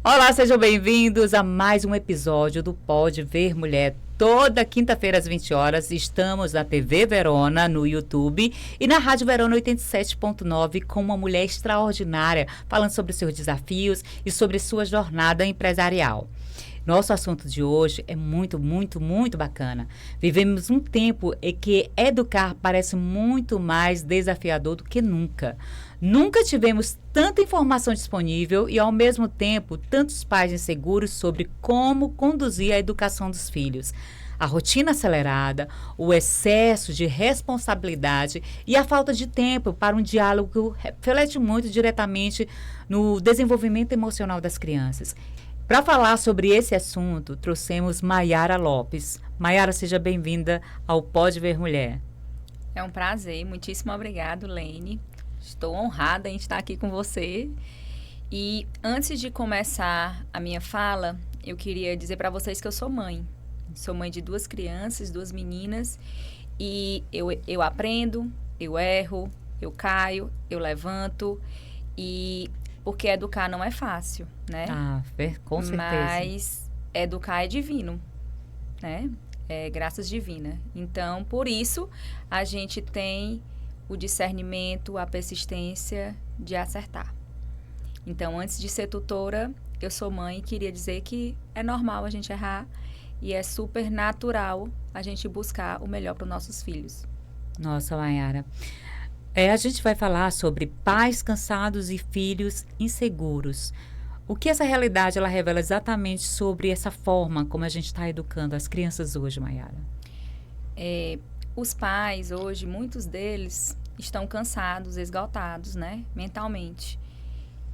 Olá, sejam bem-vindos a mais um episódio do Pode Ver Mulher. Toda quinta-feira às 20 horas estamos na TV Verona, no YouTube e na Rádio Verona 87.9 com uma mulher extraordinária, falando sobre seus desafios e sobre sua jornada empresarial. Nosso assunto de hoje é muito bacana. Vivemos um tempo em que educar parece muito mais desafiador do que nunca. Nunca tivemos tanta informação disponível e, ao mesmo tempo, tantos pais inseguros sobre como conduzir a educação dos filhos. A rotina acelerada, o excesso de responsabilidade e a falta de tempo para um diálogo reflete muito diretamente no desenvolvimento emocional das crianças. Para falar sobre esse assunto, trouxemos Mayara Lopes. Mayara, seja bem-vinda ao Pode Ver Mulher. É um prazer, muitíssimo obrigado, Lene. Estou honrada em estar aqui com você. E antes de começar a minha fala, eu queria dizer para vocês que eu sou mãe. Sou mãe de 2 crianças, 2 meninas. E eu aprendo, eu erro, eu caio, eu levanto. Porque educar não é fácil, né? Com certeza. Mas educar é divino, né? É graças divina. Então, por isso, a gente tem o discernimento, a persistência de acertar. Então, antes de ser tutora, eu sou mãe e queria dizer que é normal a gente errar e é super natural a gente buscar o melhor para os nossos filhos. Nossa, Mayara. A gente vai falar sobre pais cansados e filhos inseguros. O que essa realidade ela revela exatamente sobre essa forma como a gente está educando as crianças hoje, Mayara? Os pais hoje, muitos deles estão cansados, esgotados, né, mentalmente.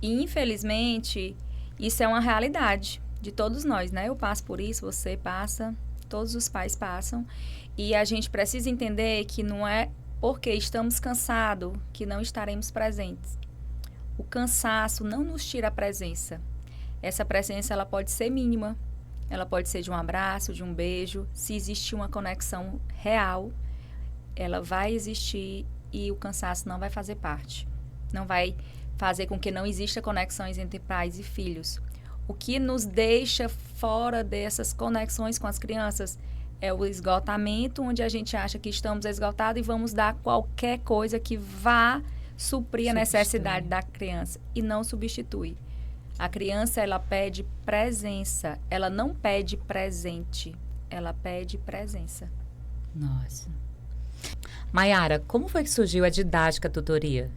E, infelizmente, isso é uma realidade de todos nós, né? Eu passo por isso, você passa, todos os pais passam. E a gente precisa entender que não é porque estamos cansados que não estaremos presentes. O cansaço não nos tira a presença. Essa presença ela pode ser mínima, ela pode ser de um abraço, de um beijo. Se existir uma conexão real, ela vai existir e o cansaço não vai fazer parte. Não vai fazer com que não exista conexões entre pais e filhos. O que nos deixa fora dessas conexões com as crianças é o esgotamento, onde a gente acha que estamos esgotados e vamos dar qualquer coisa que vá suprir a necessidade da criança e não substitui. A criança, ela pede presença, ela não pede presente, ela pede presença. Nossa. Mayara, como foi que surgiu a didática tutoria?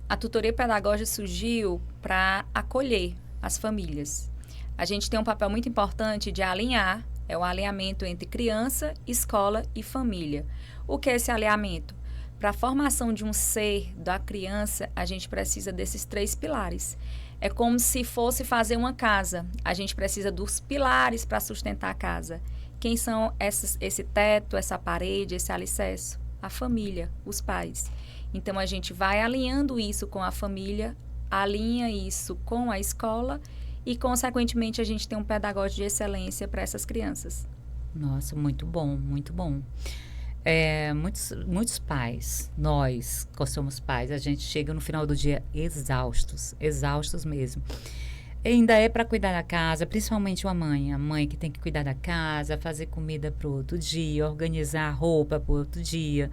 A tutoria pedagógica surgiu para acolher as famílias. A gente tem um papel muito importante de alinhar. É o alinhamento entre criança, escola e família. O que é esse alinhamento? Para a formação de um ser da criança, a gente precisa desses 3 pilares. É como se fosse fazer uma casa. A gente precisa dos pilares para sustentar a casa. Quem são esse teto, essa parede, esse alicerce? A família, os pais. Então, a gente vai alinhando isso com a família, alinha isso com a escola e, consequentemente, a gente tem um pedagógico de excelência para essas crianças. Nossa, muito bom, muito bom. Muitos pais, nós que somos pais, a gente chega no final do dia exaustos mesmo. E ainda é para cuidar da casa, principalmente a mãe que tem que cuidar da casa, fazer comida para o outro dia, organizar roupa para o outro dia.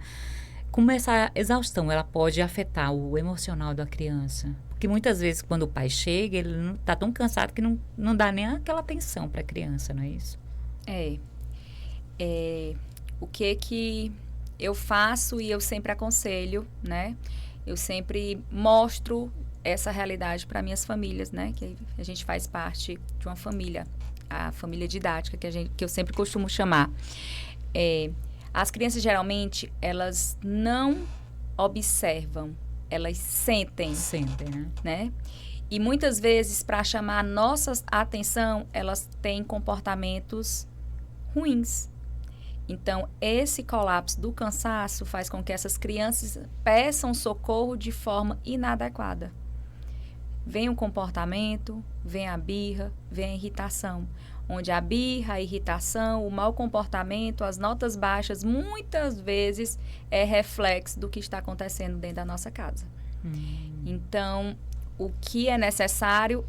Como essa exaustão, ela pode afetar o emocional da criança? Porque muitas vezes, quando o pai chega, ele não está tão cansado que não dá nem aquela atenção para a criança, não é isso? O que eu faço e eu sempre aconselho, né? Eu sempre mostro essa realidade para minhas famílias, né? Que a gente faz parte de uma família, a família didática, que eu sempre costumo chamar. As crianças, geralmente, elas não observam, elas sentem. Sentem, né? E muitas vezes, para chamar a nossa atenção, elas têm comportamentos ruins. Então, esse colapso do cansaço faz com que essas crianças peçam socorro de forma inadequada. Vem o comportamento, vem a birra, vem a irritação. Onde a birra, a irritação, o mau comportamento, as notas baixas, muitas vezes é reflexo do que está acontecendo dentro da nossa casa. Então, o que é necessário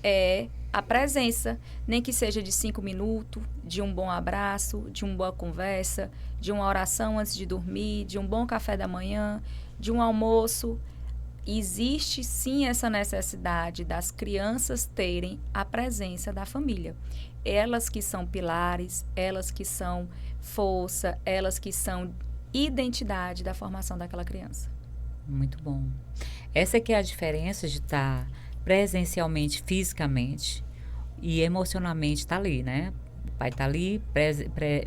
é a presença, nem que seja de 5 minutos, de um bom abraço, de uma boa conversa, de uma oração antes de dormir, de um bom café da manhã, de um almoço. Existe sim essa necessidade das crianças terem a presença da família. Elas que são pilares, elas que são força, elas que são identidade da formação daquela criança. Muito bom. Essa que é a diferença de estar presencialmente, fisicamente e emocionalmente está ali, né? O pai está ali,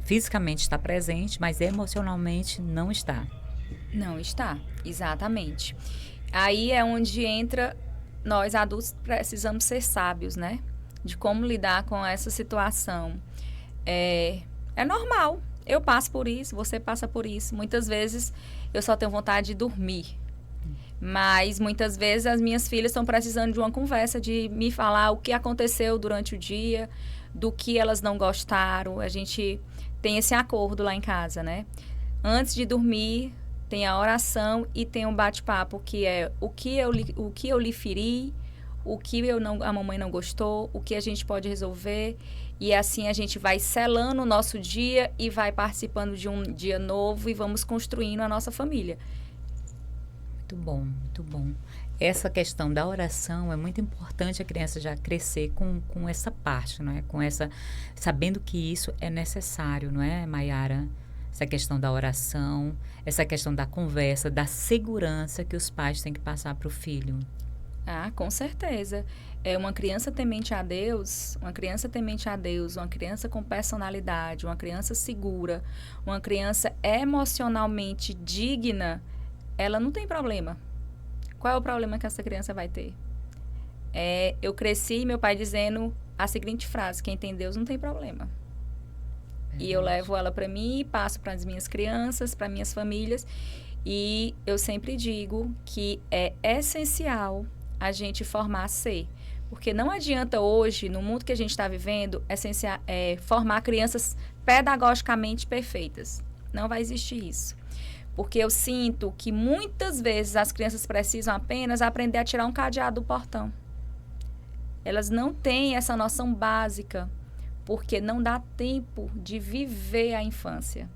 fisicamente está presente, mas emocionalmente não está. Não está, exatamente. Aí é onde entra, nós adultos precisamos ser sábios, né? De como lidar com essa situação. É normal, eu passo por isso, você passa por isso. Muitas vezes eu só tenho vontade de dormir. Mas muitas vezes as minhas filhas estão precisando de uma conversa, de me falar o que aconteceu durante o dia, do que elas não gostaram. A gente tem esse acordo lá em casa, né? Antes de dormir, tem a oração e tem um bate-papo, que é o que eu lhe feri, o que a mamãe não gostou, o que a gente pode resolver. E assim a gente vai selando o nosso dia e vai participando de um dia novo e vamos construindo a nossa família. Muito bom, muito bom. Essa questão da oração é muito importante a criança já crescer com essa parte, não é? Sabendo que isso é necessário, não é, Maiara? Essa questão da oração, essa questão da conversa, da segurança que os pais têm que passar para o filho. Ah, com certeza. Uma criança temente a Deus, uma criança com personalidade, uma criança segura, uma criança emocionalmente digna, ela não tem problema. Qual é o problema que essa criança vai ter? Eu cresci meu pai dizendo a seguinte frase: quem tem Deus não tem problema. E eu levo ela para mim, passo para as minhas crianças, para minhas famílias. E eu sempre digo que é essencial a gente formar ser. Porque não adianta hoje, no mundo que a gente está vivendo, formar crianças pedagogicamente perfeitas. Não vai existir isso. Porque eu sinto que muitas vezes as crianças precisam apenas aprender a tirar um cadeado do portão. Elas não têm essa noção básica, porque não dá tempo de viver a infância.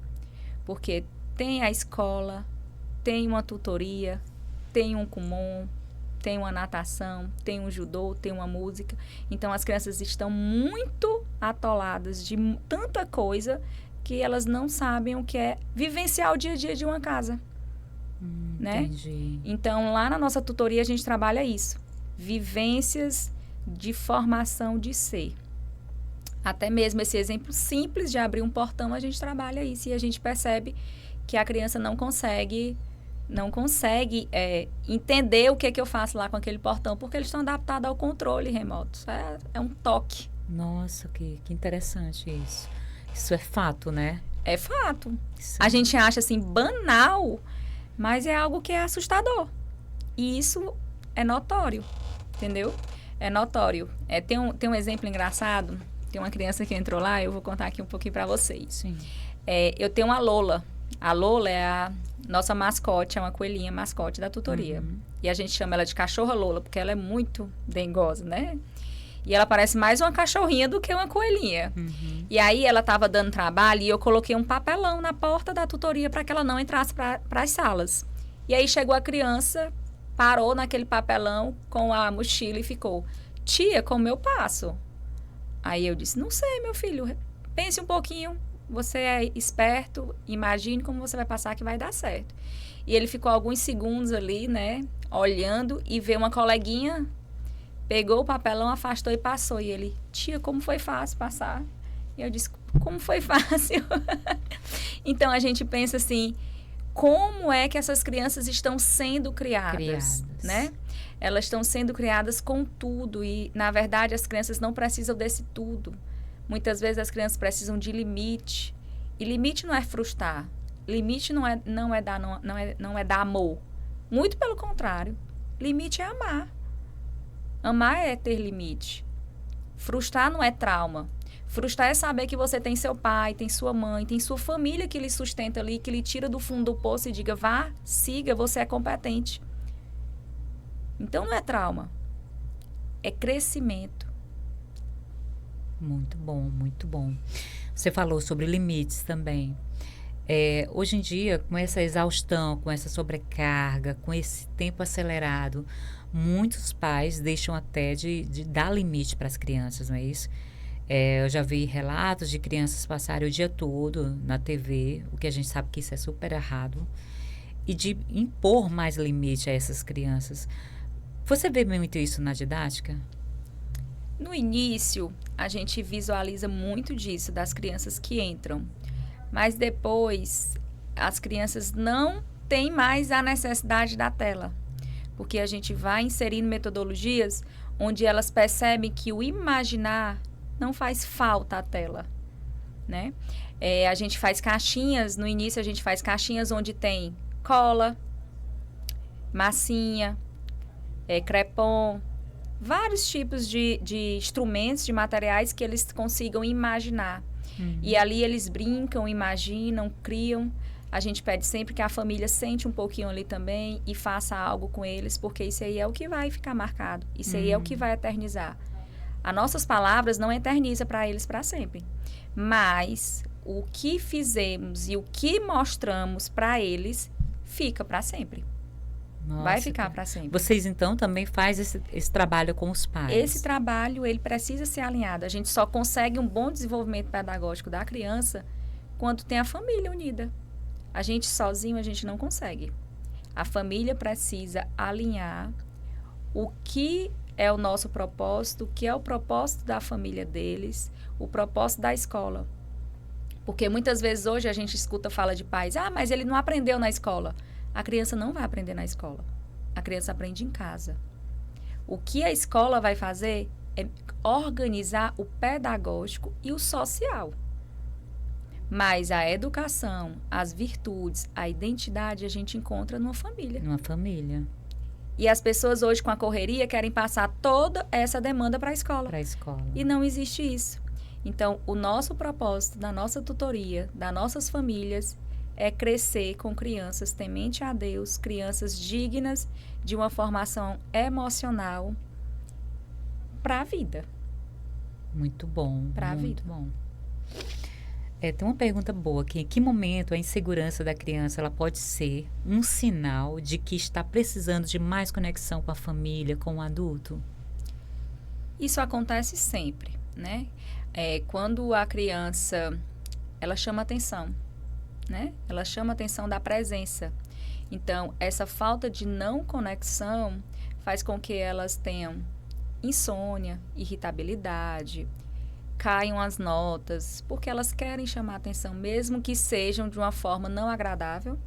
Porque tem a escola, tem uma tutoria, tem um Kumon, tem uma natação, tem um judô, tem uma música. Então, as crianças estão muito atoladas de tanta coisa que elas não sabem o que é vivenciar o dia a dia de uma casa. Né? Entendi. Então, lá na nossa tutoria, a gente trabalha isso. Vivências de formação de ser. Até mesmo esse exemplo simples de abrir um portão, a gente trabalha isso. E a gente percebe que a criança não consegue entender o que é que eu faço lá com aquele portão, porque eles estão adaptados ao controle remoto. É um toque. Nossa, que interessante isso. Isso é fato, né? É fato. A gente acha assim banal, mas é algo que é assustador. E isso é notório, entendeu? É notório. Tem um exemplo engraçado. Tem uma criança que entrou lá, eu vou contar aqui um pouquinho para vocês. Sim. Eu tenho uma Lola. A Lola é a nossa mascote, é uma coelhinha mascote da tutoria. Uhum. E a gente chama ela de cachorra Lola, porque ela é muito dengosa, né? E ela parece mais uma cachorrinha do que uma coelhinha. Uhum. E aí ela estava dando trabalho e eu coloquei um papelão na porta da tutoria para que ela não entrasse para as salas. E aí chegou a criança, parou naquele papelão com a mochila e ficou: tia, como eu passo? Aí eu disse: não sei, meu filho, pense um pouquinho, você é esperto, imagine como você vai passar que vai dar certo. E ele ficou alguns segundos ali, né, olhando, e veio uma coleguinha, pegou o papelão, afastou e passou. E ele: tia, como foi fácil passar? E eu disse: como foi fácil? Então a gente pensa assim, como é que essas crianças estão sendo criadas, né? Elas estão sendo criadas com tudo e, na verdade, as crianças não precisam desse tudo. Muitas vezes as crianças precisam de limite. E limite não é frustrar. Limite não é dar amor. Muito pelo contrário. Limite é amar. Amar é ter limite. Frustrar não é trauma. Frustrar é saber que você tem seu pai, tem sua mãe, tem sua família que lhe sustenta ali, que lhe tira do fundo do poço e diga: vá, siga, você é competente. Então não é trauma. É crescimento. Muito bom, muito bom. Você falou sobre limites também. Hoje em dia, com essa exaustão, com essa sobrecarga, com esse tempo acelerado, muitos pais deixam até de dar limite para as crianças, não é isso? Eu já vi relatos de crianças passarem o dia todo na TV, o que a gente sabe que isso é super errado, e de impor mais limite a essas crianças. Você vê muito isso na didática? No início, a gente visualiza muito disso das crianças que entram. Mas depois, as crianças não têm mais a necessidade da tela. Porque a gente vai inserindo metodologias onde elas percebem que o imaginar não faz falta à tela, né? A gente faz caixinhas, no início a gente faz caixinhas onde tem cola, massinha, crepom, vários tipos de instrumentos, de materiais que eles consigam imaginar. E ali eles brincam, imaginam, criam. A gente pede sempre que a família sente um pouquinho ali também e faça algo com eles, porque isso aí é o que vai ficar marcado. Isso aí é o que vai eternizar. As nossas palavras não eternizam para eles para sempre. Mas o que fizemos e o que mostramos para eles fica para sempre. Nossa, vai ficar para sempre. Vocês, então, também fazem esse trabalho com os pais? Esse trabalho, ele precisa ser alinhado. A gente só consegue um bom desenvolvimento pedagógico da criança quando tem a família unida. A gente sozinho, a gente não consegue. A família precisa alinhar o que é o nosso propósito, o que é o propósito da família deles, o propósito da escola. Porque muitas vezes hoje a gente fala de pais, mas ele não aprendeu na escola. A criança não vai aprender na escola. A criança aprende em casa. O que a escola vai fazer é organizar o pedagógico e o social. Mas a educação, as virtudes, a identidade a gente encontra numa família. Numa família. E as pessoas hoje com a correria querem passar toda essa demanda para a escola. Para a escola. E não existe isso. Então, o nosso propósito da nossa tutoria, das nossas famílias, é crescer com crianças temente a Deus, crianças dignas de uma formação emocional para a vida. Muito bom. Para a vida. Muito bom. Tem uma pergunta boa aqui. Em que momento a insegurança da criança ela pode ser um sinal de que está precisando de mais conexão com a família, com o adulto? Isso acontece sempre, né? Quando a criança, ela chama atenção, né? Ela chama atenção da presença. Então, essa falta de não conexão faz com que elas tenham insônia, irritabilidade, caiam as notas, porque elas querem chamar atenção, mesmo que sejam de uma forma não agradável.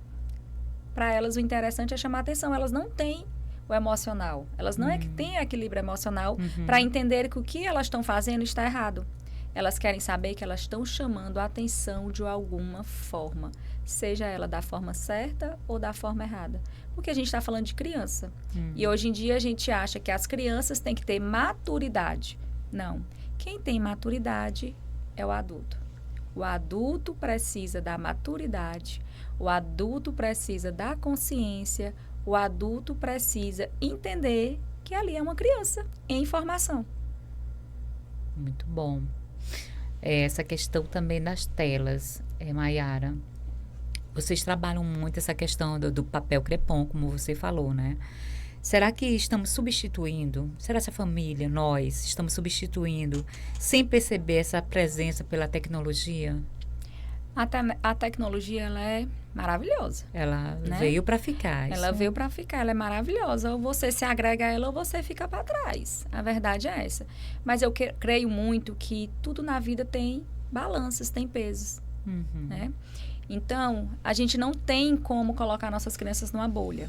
Para elas, o interessante é chamar atenção. Elas não têm o emocional. Elas não é que têm equilíbrio emocional para entender que o que elas estão fazendo está errado. Elas querem saber que elas estão chamando a atenção de alguma forma, seja ela da forma certa ou da forma errada. Porque a gente está falando de criança. E hoje em dia a gente acha que as crianças têm que ter maturidade. Não. Quem tem maturidade é o adulto. O adulto precisa da maturidade, o adulto precisa da consciência, o adulto precisa entender que ali é uma criança em formação. Muito bom. Essa questão também das telas, Maiara. Vocês trabalham muito essa questão do papel crepom, como você falou, né? Será que estamos substituindo? Será que essa família, nós, estamos substituindo sem perceber essa presença pela tecnologia? A tecnologia, ela é maravilhosa. Ela né? veio para ficar. Ela veio para ficar, ela é maravilhosa. Ou você se agrega a ela ou você fica para trás. A verdade é essa. Mas eu creio muito que tudo na vida tem balanças, tem pesos. Né? Então, a gente não tem como colocar nossas crianças numa bolha.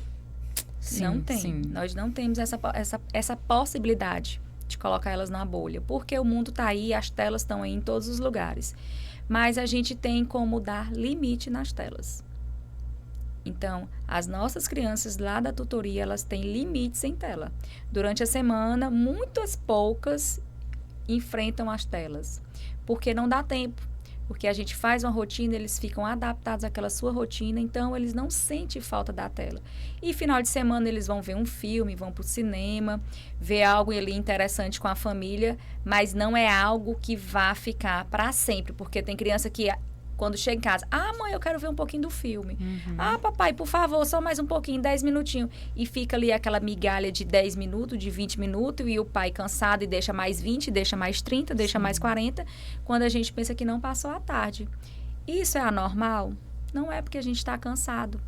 Sim, não tem. Sim. Nós não temos essa possibilidade de colocar elas numa bolha. Porque o mundo está aí, as telas estão aí em todos os lugares. Mas a gente tem como dar limite nas telas. Então, as nossas crianças lá da tutoria, elas têm limites em tela. Durante a semana, muitas poucas enfrentam as telas. Porque não dá tempo. Porque a gente faz uma rotina, eles ficam adaptados àquela sua rotina, então eles não sentem falta da tela. E final de semana eles vão ver um filme, vão para o cinema, ver algo ali interessante com a família, mas não é algo que vá ficar para sempre, porque tem criança que quando chega em casa, mãe, eu quero ver um pouquinho do filme. Papai, por favor, só mais um pouquinho, 10 minutinhos. E fica ali aquela migalha de 10 minutos, de 20 minutos, e o pai cansado e deixa mais 20, deixa mais 30, deixa mais 40, quando a gente pensa que não passou a tarde. Isso é anormal? Não é porque a gente está cansado.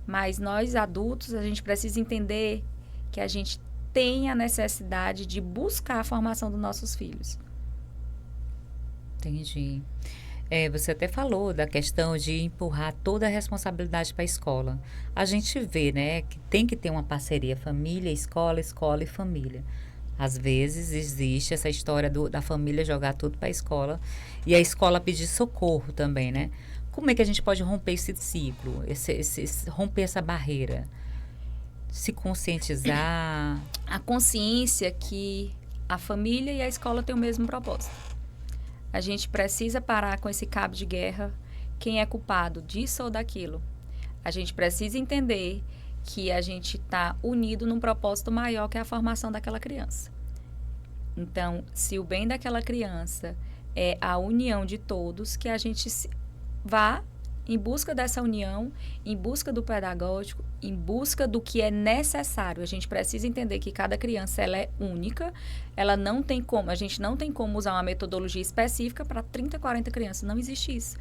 Mas nós, adultos, a gente precisa entender que a gente tem a necessidade de buscar a formação dos nossos filhos. Entendi. Você até falou da questão de empurrar toda a responsabilidade para a escola. A gente vê, né, que tem que ter uma parceria família, escola, escola e família. Às vezes existe essa história da família jogar tudo para a escola e a escola pedir socorro também, né? Como é que a gente pode romper esse ciclo, romper essa barreira? Se conscientizar. A consciência que a família e a escola têm o mesmo propósito. A gente precisa parar com esse cabo de guerra, quem é culpado disso ou daquilo. A gente precisa entender que a gente está unido num propósito maior que é a formação daquela criança. Então, se o bem daquela criança é a união de todos, que a gente vá em busca dessa união, em busca do pedagógico, em busca do que é necessário. A gente precisa entender que cada criança ela é única, ela não tem como, a gente não tem como usar uma metodologia específica para 30, 40 crianças, não existe isso.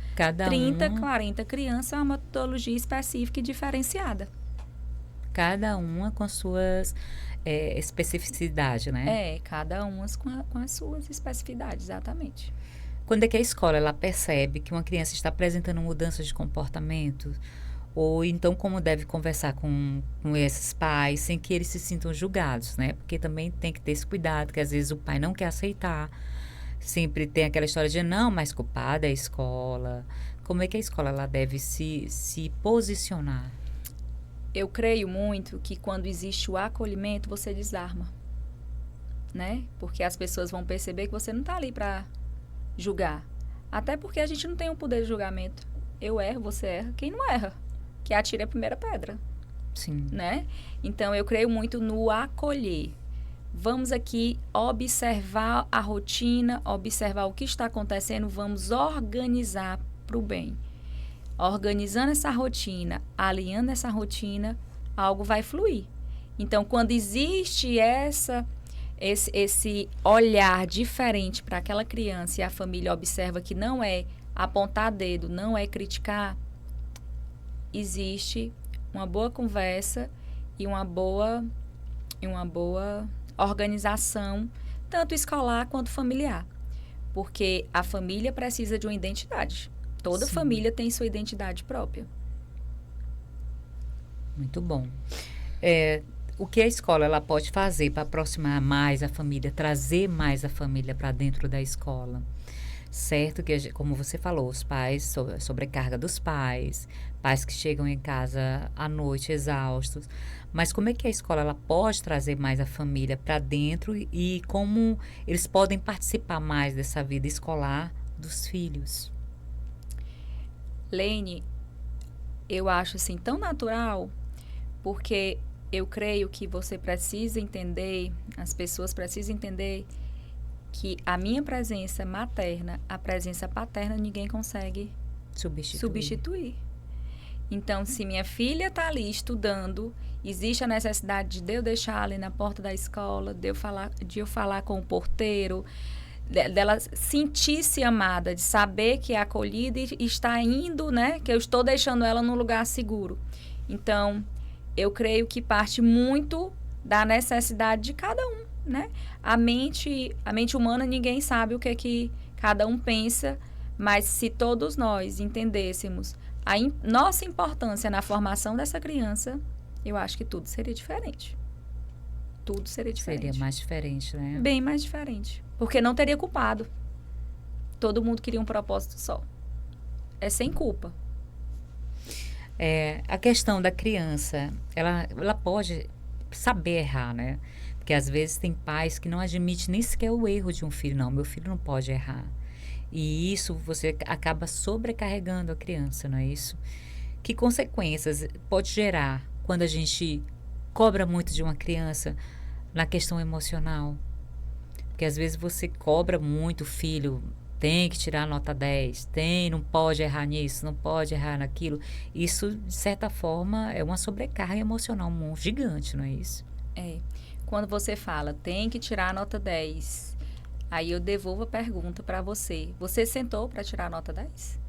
40 crianças é uma metodologia específica e diferenciada. Cada uma com suas especificidades, né? Cada uma com as suas especificidades, exatamente. Quando é que a escola ela percebe que uma criança está apresentando mudanças de comportamento? Ou então como deve conversar com esses pais sem que eles se sintam julgados, né? Porque também tem que ter esse cuidado, que às vezes o pai não quer aceitar. Sempre tem aquela história de não, mas culpada é a escola. Como é que a escola ela deve se posicionar? Eu creio muito que quando existe o acolhimento, você desarma, né? Porque as pessoas vão perceber que você não está ali para julgar. Até porque a gente não tem o poder de julgamento. Eu erro, você erra. Quem não erra? Que atire a primeira pedra. Sim. Né? Então, eu creio muito no acolher. Vamos aqui observar a rotina, observar o que está acontecendo, vamos organizar para o bem. Organizando essa rotina, alinhando essa rotina, algo vai fluir. Então, quando existe esse olhar diferente para aquela criança e a família observa que não é apontar dedo, não é criticar, existe uma boa conversa e uma boa organização, tanto escolar quanto familiar. Porque a família precisa de uma identidade. Toda Sim. família tem sua identidade própria. Muito bom. O que a escola ela pode fazer para aproximar mais a família, trazer mais a família para dentro da escola? Certo que, como você falou, os pais, sobrecarga dos pais que chegam em casa à noite exaustos. Mas como é que a escola ela pode trazer mais a família para dentro e como eles podem participar mais dessa vida escolar dos filhos? Lene, eu acho assim tão natural, porque eu creio que você precisa entender, as pessoas precisam entender que a minha presença materna, a presença paterna, ninguém consegue substituir. Então, se minha filha está ali estudando, existe a necessidade de eu deixar ali na porta da escola, de eu falar com o porteiro, dela sentir-se amada, de saber que é acolhida e está indo, né? Que eu estou deixando ela num lugar seguro. Então, eu creio que parte muito da necessidade de cada um, né? A mente humana, ninguém sabe o que cada um pensa, mas se todos nós entendêssemos a nossa importância na formação dessa criança, eu acho que tudo seria diferente. Tudo seria diferente. Seria mais diferente, né? Bem mais diferente. Porque não teria culpado. Todo mundo queria um propósito só. É sem culpa. A questão da criança, ela pode saber errar, né? Porque às vezes tem pais que não admitem nem sequer o erro de um filho. Não, meu filho não pode errar. E isso você acaba sobrecarregando a criança, não é isso? Que consequências pode gerar quando a gente cobra muito de uma criança na questão emocional? Porque às vezes você cobra muito o filho, tem que tirar nota 10, não pode errar nisso, não pode errar naquilo. Isso, de certa forma, é uma sobrecarga emocional gigante, não é isso? É. Quando você fala, tem que tirar a nota 10, aí eu devolvo a pergunta para você. Você sentou para tirar a nota 10?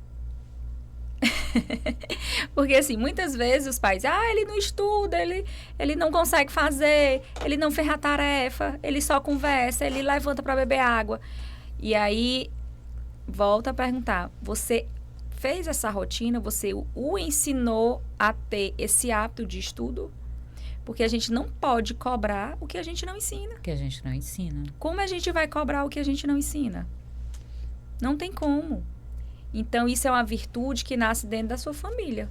Porque, assim, muitas vezes os pais, ele não estuda, ele não consegue fazer, ele não fez a tarefa, ele só conversa, ele levanta para beber água. E aí, volta a perguntar, você fez essa rotina, você o ensinou a ter esse hábito de estudo? Porque a gente não pode cobrar o que a gente não ensina. Que a gente não ensina. Como a gente vai cobrar o que a gente não ensina? Não tem como. Então, isso é uma virtude que nasce dentro da sua família.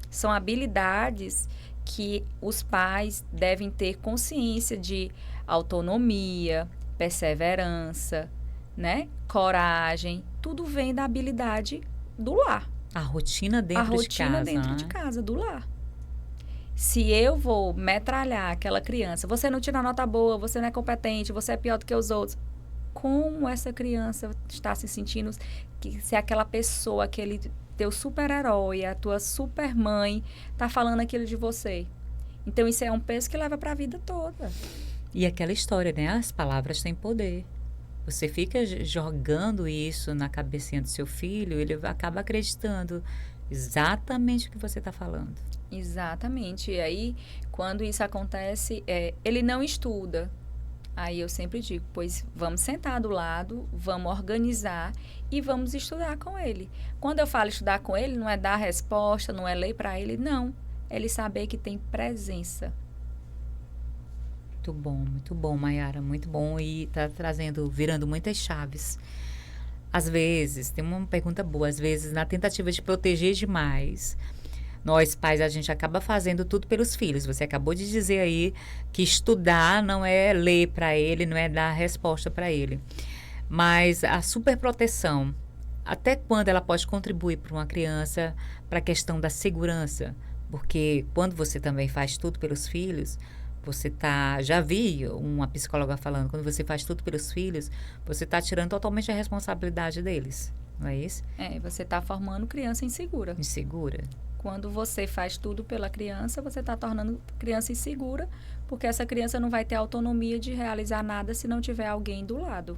São habilidades que os pais devem ter consciência de autonomia, perseverança, né? Coragem. Tudo vem da habilidade do lar. A rotina dentro de casa. A rotina dentro de casa, do lar. Se eu vou metralhar aquela criança, você não tira nota boa, você não é competente, você é pior do que os outros. Como essa criança está se sentindo, se aquela pessoa, aquele teu super-herói, a tua super-mãe, está falando aquilo de você? Então, isso é um peso que leva para a vida toda. E aquela história, né? As palavras têm poder. Você fica jogando isso na cabecinha do seu filho, ele acaba acreditando exatamente o que você está falando. Exatamente. E aí, quando isso acontece, ele não estuda. Aí eu sempre digo, pois vamos sentar do lado, vamos organizar e vamos estudar com ele. Quando eu falo estudar com ele, não é dar resposta, não é ler para ele, não. É ele saber que tem presença. Muito bom, Mayara, muito bom. E tá virando muitas chaves. Às vezes, tem uma pergunta boa, às vezes na tentativa de proteger demais, nós pais, a gente acaba fazendo tudo pelos filhos. Você acabou de dizer aí que estudar não é ler para ele, não é dar resposta para ele. Mas a superproteção, até quando ela pode contribuir para uma criança, para a questão da segurança? Porque quando você também faz tudo pelos filhos, já vi uma psicóloga falando, quando você faz tudo pelos filhos, você está tirando totalmente a responsabilidade deles, não é isso? Você está formando criança insegura. Insegura. Quando você faz tudo pela criança, você está tornando criança insegura, porque essa criança não vai ter autonomia de realizar nada se não tiver alguém do lado.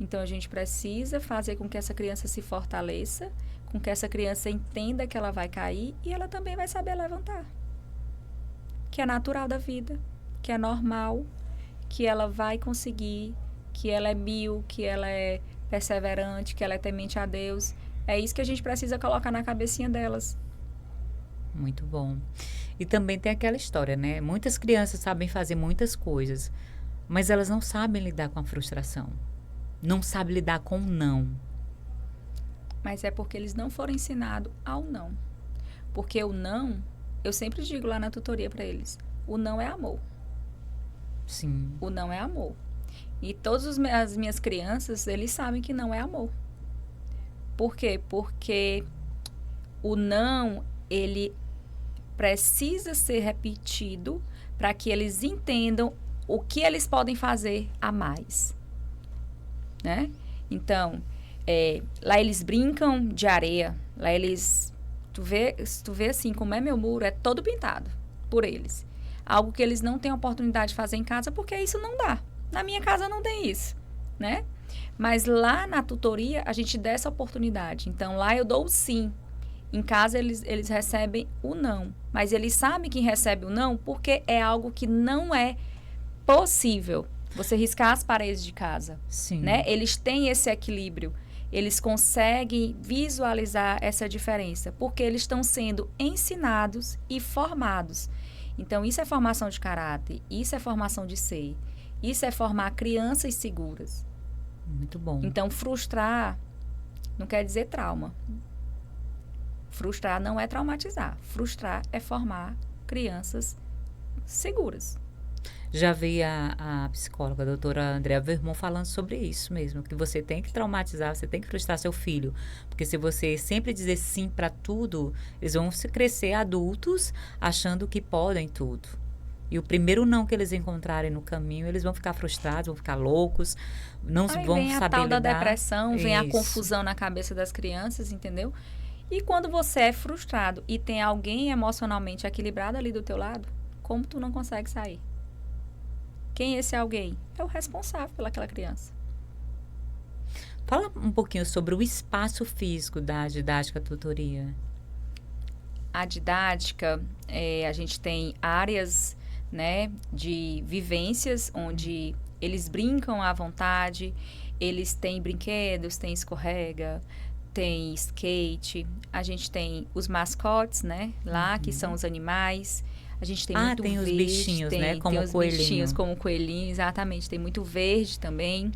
Então, a gente precisa fazer com que essa criança se fortaleça, com que essa criança entenda que ela vai cair e ela também vai saber levantar. Que é natural da vida, que é normal, que ela vai conseguir, que ela é que ela é perseverante, que ela é temente a Deus. É isso que a gente precisa colocar na cabecinha delas. Muito bom. E também tem aquela história, né? Muitas crianças sabem fazer muitas coisas, mas elas não sabem lidar com a frustração. Não sabem lidar com o não. Mas é porque eles não foram ensinados ao não. Porque o não, eu sempre digo lá na tutoria para eles, o não é amor. Sim. O não é amor. E todas as minhas crianças, eles sabem que não é amor. Por quê? Porque o não, ele precisa ser repetido para que eles entendam o que eles podem fazer a mais, né? Então, lá eles brincam de areia, lá eles, tu vê assim, como é meu muro, é todo pintado por eles. Algo que eles não têm oportunidade de fazer em casa, porque isso não dá. Na minha casa não tem isso, né? Mas lá na tutoria, a gente dá essa oportunidade. Então, lá eu dou o sim. Em casa, eles recebem o não. Mas eles sabem que recebe o não porque é algo que não é possível. Você riscar as paredes de casa. Sim. Né? Eles têm esse equilíbrio. Eles conseguem visualizar essa diferença. Porque eles estão sendo ensinados e formados. Então, isso é formação de caráter. Isso é formação de ser. Isso é formar crianças seguras. Muito bom. Então, frustrar não quer dizer trauma. Frustrar não é traumatizar. Frustrar é formar crianças seguras. Já vi a psicóloga, a doutora Andrea Vermont, falando sobre isso mesmo, que você tem que traumatizar, você tem que frustrar seu filho. Porque se você sempre dizer sim para tudo, eles vão se crescer adultos achando que podem tudo. E o primeiro não que eles encontrarem no caminho, eles vão ficar frustrados, vão ficar loucos, não Aí vão vem a saber tal da lidar. depressão, vem a Isso. confusão na cabeça das crianças, entendeu? E quando você é frustrado e tem alguém emocionalmente equilibrado ali do teu lado, como tu não consegue sair? Quem é esse alguém? É o responsável pelaquela criança. Fala um pouquinho sobre o espaço físico da didática tutoria. A didática, a gente tem áreas, né, de vivências onde eles brincam à vontade, eles têm brinquedos, tem escorrega, tem skate, a gente tem os mascotes, né, lá, que são os animais. A gente tem muito tem os verde, bichinhos, né, como tem o os coelhinho. bichinhos como o coelhinho, exatamente. Tem muito verde também.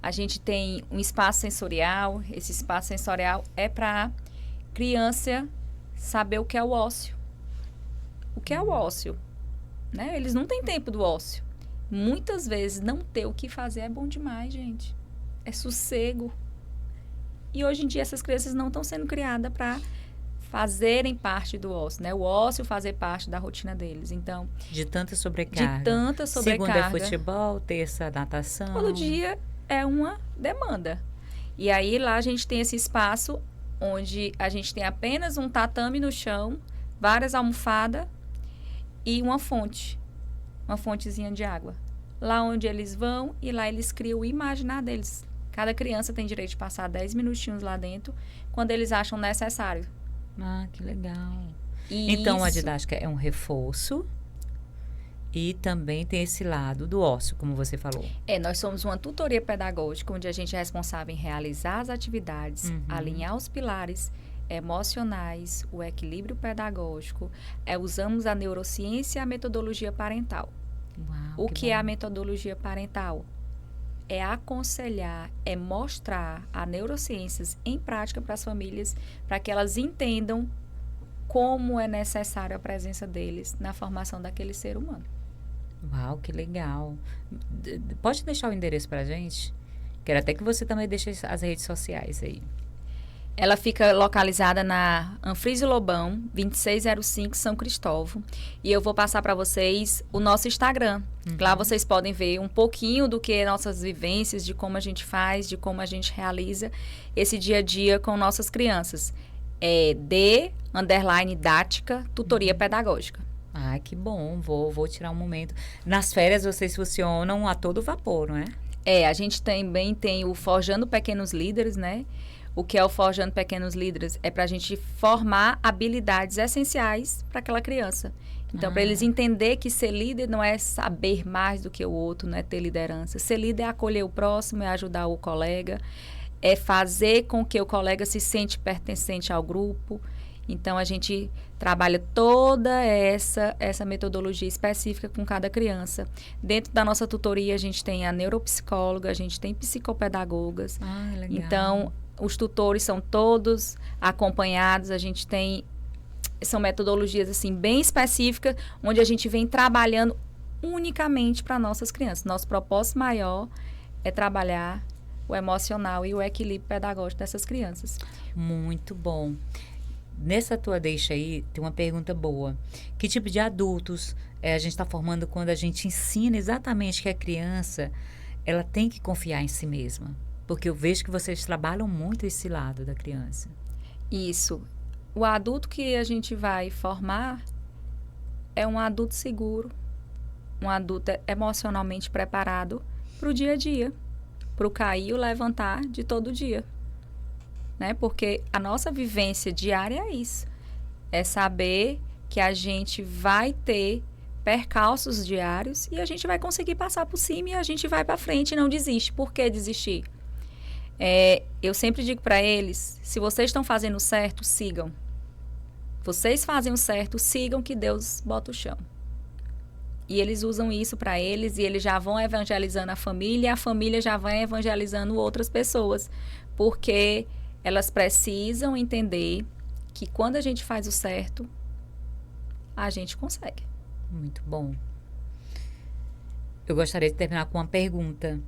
A gente tem um espaço sensorial. Esse espaço sensorial é para criança saber o que é o ócio. O que é o ócio? Né? Eles não têm tempo do ócio. Muitas vezes não ter o que fazer é bom demais, gente. É sossego. E hoje em dia essas crianças não estão sendo criadas para fazerem parte do ócio, né? O ócio fazer parte da rotina deles. Então, de tanta sobrecarga. De tanta sobrecarga. Segunda é futebol, terça natação. Todo dia é uma demanda. E aí lá a gente tem esse espaço onde a gente tem apenas um tatame no chão, várias almofadas e uma fontezinha de água. Lá onde eles vão e lá eles criam o imaginar deles. Cada criança tem direito de passar 10 minutinhos lá dentro quando eles acham necessário. Ah, que legal. E então, a didática é um reforço e também tem esse lado do ócio, como você falou. Nós somos uma tutoria pedagógica onde a gente é responsável em realizar as atividades, alinhar os pilares emocionais, o equilíbrio pedagógico. Usamos a neurociência e a metodologia parental. Uau, o que é a metodologia parental? É aconselhar, é mostrar a neurociências em prática para as famílias, para que elas entendam como é necessária a presença deles na formação daquele ser humano. Uau, que legal. Pode deixar o endereço para a gente? Quero até que você também deixe as redes sociais aí. Ela fica localizada na Anfrísio Lobão, 2605, São Cristóvão. E eu vou passar para vocês o nosso Instagram. Lá vocês podem ver um pouquinho do que é nossas vivências, de como a gente faz, de como a gente realiza esse dia a dia com nossas crianças. _didática, tutoria pedagógica. Ah, que bom. Vou tirar um momento. Nas férias vocês funcionam a todo vapor, não é? A gente também tem o Forjando Pequenos Líderes, né? O que é o Forjando Pequenos Líderes? É para a gente formar habilidades essenciais para aquela criança. Então, para eles entender que ser líder não é saber mais do que o outro, não é ter liderança. Ser líder é acolher o próximo, é ajudar o colega, é fazer com que o colega se sente pertencente ao grupo. Então, a gente trabalha toda essa metodologia específica com cada criança. Dentro da nossa tutoria, a gente tem a neuropsicóloga, a gente tem psicopedagogas. Legal. Então, os tutores são todos acompanhados, a gente tem... São metodologias, assim, bem específicas, onde a gente vem trabalhando unicamente para nossas crianças. Nosso propósito maior é trabalhar o emocional e o equilíbrio pedagógico dessas crianças. Muito bom. Nessa tua deixa aí, tem uma pergunta boa. Que tipo de adultos a gente está formando quando a gente ensina exatamente que a criança ela tem que confiar em si mesma? Porque eu vejo que vocês trabalham muito esse lado da criança. Isso. O adulto que a gente vai formar é um adulto seguro, um adulto emocionalmente preparado para o dia a dia, para o cair e o levantar de todo dia. Né? Porque a nossa vivência diária é isso. É saber que a gente vai ter percalços diários e a gente vai conseguir passar por cima e a gente vai para frente e não desiste. Por que desistir? Eu sempre digo para eles, se vocês estão fazendo certo, sigam. Vocês fazem o certo, sigam que Deus bota o chão. E eles usam isso para eles e eles já vão evangelizando a família já vai evangelizando outras pessoas. Porque elas precisam entender que quando a gente faz o certo, a gente consegue. Muito bom. Eu gostaria de terminar com uma pergunta.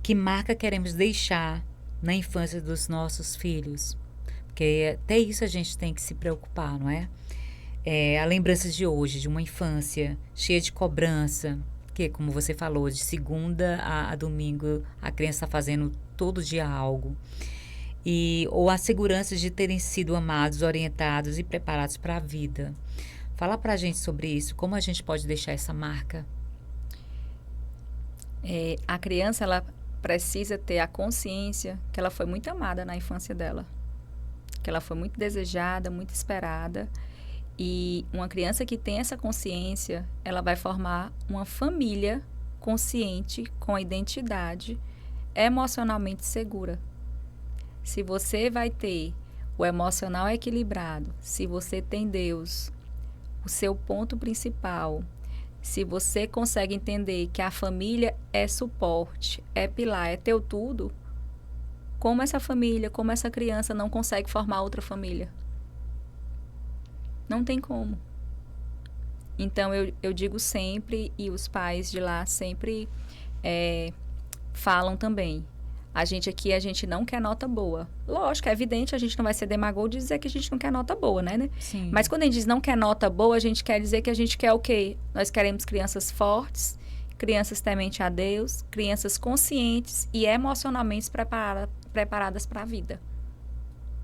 Que marca queremos deixar na infância dos nossos filhos? Porque até isso a gente tem que se preocupar, não é? A lembrança de hoje, de uma infância cheia de cobrança, que, como você falou, de segunda a domingo, a criança está fazendo todo dia algo. Ou a segurança de terem sido amados, orientados e preparados para a vida. Fala para a gente sobre isso, como a gente pode deixar essa marca? A criança, ela precisa ter a consciência que ela foi muito amada na infância dela. Que ela foi muito desejada, muito esperada. E uma criança que tem essa consciência, ela vai formar uma família consciente, com a identidade, emocionalmente segura. Se você vai ter o emocional equilibrado, se você tem Deus, o seu ponto principal, se você consegue entender que a família é suporte, é pilar, é teu tudo, como essa família, como essa criança não consegue formar outra família? Não tem como. Então, eu digo sempre, e os pais de lá sempre falam também, a gente não quer nota boa. Lógico, é evidente, a gente não vai ser demagogo de dizer que a gente não quer nota boa, né? Sim. Mas quando a gente diz não quer nota boa, a gente quer dizer que a gente quer o quê? Nós queremos crianças fortes, crianças temente a Deus, crianças conscientes e emocionalmente preparadas para a vida.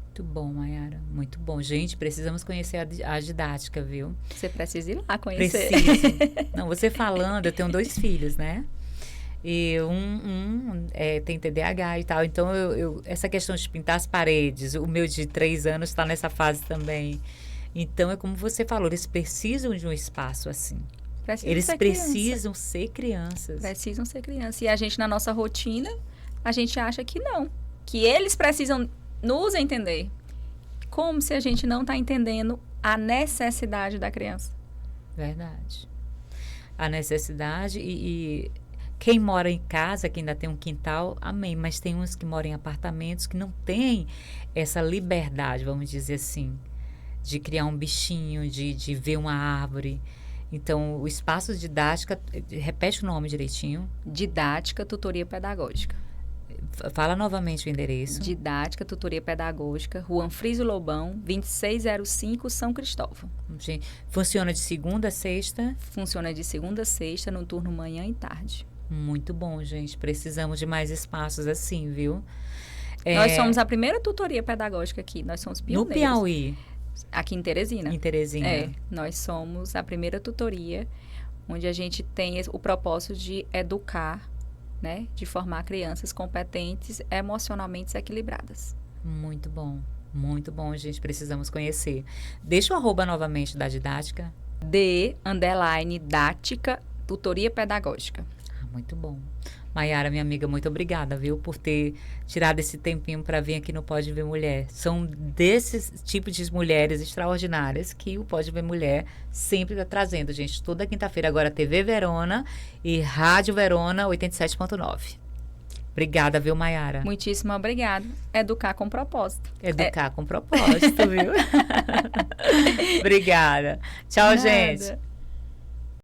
Muito bom, Mayara. Muito bom. Gente, precisamos conhecer a didática, viu? Você precisa ir lá conhecer. Preciso. Não, você falando, eu tenho 2 filhos, né? E tem TDAH e tal. Então, essa questão de pintar as paredes, o meu de 3 anos está nessa fase também. Então, é como você falou, eles precisam de um espaço assim. Eles precisam ser crianças. Precisam ser crianças. E a gente, na nossa rotina, a gente acha que não. Que eles precisam nos entender. Como se a gente não está entendendo a necessidade da criança. Verdade. A necessidade e quem mora em casa, que ainda tem um quintal, amém. Mas tem uns que moram em apartamentos que não têm essa liberdade, vamos dizer assim, de criar um bichinho, de ver uma árvore. Então, o espaço didática, repete o nome direitinho. Didática, tutoria pedagógica. Fala novamente o endereço. Didática, tutoria pedagógica, Rua Anfrísio Lobão, 2605, São Cristóvão. Funciona de segunda a sexta? Funciona de segunda a sexta, no turno manhã e tarde. Muito bom, gente. Precisamos de mais espaços assim, viu? Nós somos a primeira tutoria pedagógica aqui. Nós somos pioneiros. No Piauí? Aqui em Teresina. Em Teresina. Nós somos a primeira tutoria onde a gente tem o propósito de educar, né? De formar crianças competentes, emocionalmente equilibradas. Muito bom, gente. Precisamos conhecer. Deixa o arroba novamente da didática. _dática, tutoria pedagógica. Muito bom. Mayara, minha amiga, muito obrigada, viu, por ter tirado esse tempinho para vir aqui no Pode Ver Mulher. São desses tipos de mulheres extraordinárias que o Pode Ver Mulher sempre está trazendo, gente. Toda quinta-feira agora TV Verona e Rádio Verona 87.9. Obrigada, viu, Mayara? Muitíssimo obrigada. Educar com propósito. Educar com propósito, viu? Obrigada. Tchau, gente.